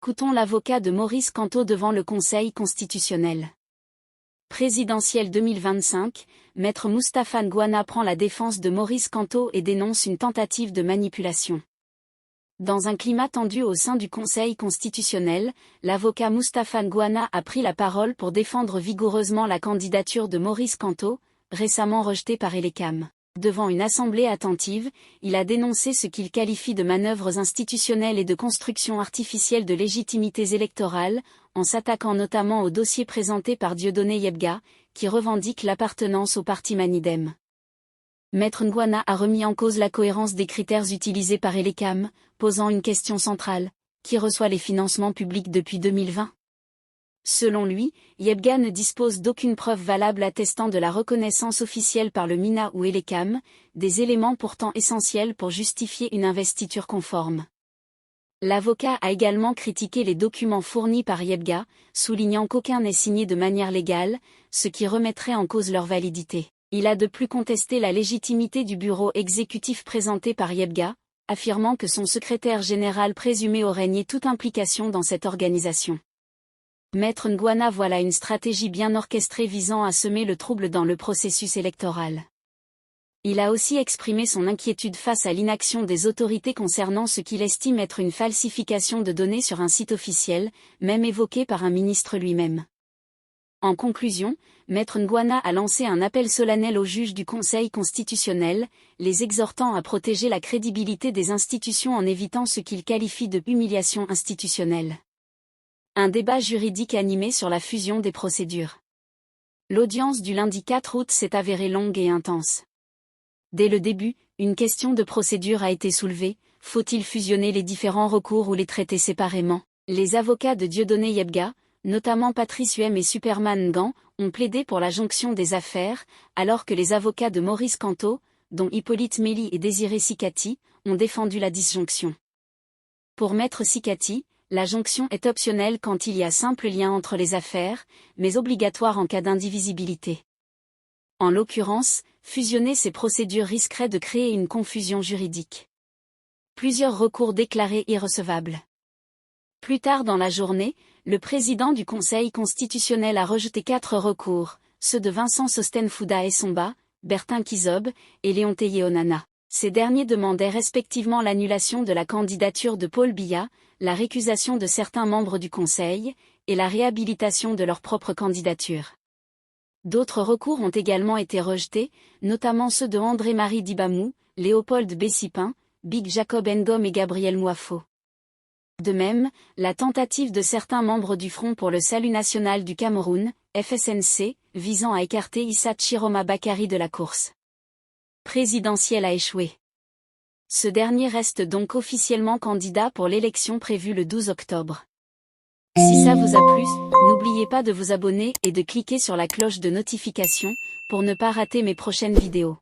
Écoutons l'avocat de Maurice Kamto devant le Conseil constitutionnel. Présidentielle 2025, Maître Moustapha Ngouana prend la défense de Maurice Kamto et dénonce une tentative de manipulation. Dans un climat tendu au sein du Conseil constitutionnel, l'avocat Moustapha Ngouana a pris la parole pour défendre vigoureusement la candidature de Maurice Kamto, récemment rejetée par Elecam. Devant une assemblée attentive, il a dénoncé ce qu'il qualifie de manœuvres institutionnelles et de construction artificielle de légitimités électorales, en s'attaquant notamment au dossier présenté par Dieudonné Yebga, qui revendique l'appartenance au parti Manidem. Maître Ngouana a remis en cause la cohérence des critères utilisés par Elecam, posant une question centrale: qui reçoit les financements publics depuis 2020 ? Selon lui, Yebga ne dispose d'aucune preuve valable attestant de la reconnaissance officielle par le MINA ou Elecam, des éléments pourtant essentiels pour justifier une investiture conforme. L'avocat a également critiqué les documents fournis par Yebga, soulignant qu'aucun n'est signé de manière légale, ce qui remettrait en cause leur validité. Il a de plus contesté la légitimité du bureau exécutif présenté par Yebga, affirmant que son secrétaire général présumé aurait nié toute implication dans cette organisation. Maître Ngouana voit là une stratégie bien orchestrée visant à semer le trouble dans le processus électoral. Il a aussi exprimé son inquiétude face à l'inaction des autorités concernant ce qu'il estime être une falsification de données sur un site officiel, même évoqué par un ministre lui-même. En conclusion, Maître Ngouana a lancé un appel solennel aux juges du Conseil constitutionnel, les exhortant à protéger la crédibilité des institutions en évitant ce qu'il qualifie de humiliation institutionnelle. Un débat juridique animé sur la fusion des procédures. L'audience du lundi 4 août s'est avérée longue et intense. Dès le début, une question de procédure a été soulevée: faut-il fusionner les différents recours ou les traiter séparément ? Les avocats de Dieudonné Yebga, notamment Patrice Huem et Superman Ngan, ont plaidé pour la jonction des affaires, alors que les avocats de Maurice Kamto, dont Hippolyte Mély et Désiré Sikati, ont défendu la disjonction. Pour Maître Sikati, la jonction est optionnelle quand il y a simple lien entre les affaires, mais obligatoire en cas d'indivisibilité. En l'occurrence, fusionner ces procédures risquerait de créer une confusion juridique. Plusieurs recours déclarés irrecevables. Plus tard dans la journée, le président du Conseil constitutionnel a rejeté 4 recours, ceux de Vincent Sostenfouda Essomba, Bertin Kizob et Léonté Onana. Ces derniers demandaient respectivement l'annulation de la candidature de Paul Biya, la récusation de certains membres du Conseil, et la réhabilitation de leur propre candidature. D'autres recours ont également été rejetés, notamment ceux de André-Marie Dibamou, Léopold Bessipin, Big Jacob Ngom et Gabriel Moifo. De même, la tentative de certains membres du Front pour le Salut National du Cameroun, FSNC, visant à écarter Issa Chiroma Bakary de la course présidentielle a échoué. Ce dernier reste donc officiellement candidat pour l'élection prévue le 12 octobre. Si ça vous a plu, n'oubliez pas de vous abonner et de cliquer sur la cloche de notification pour ne pas rater mes prochaines vidéos.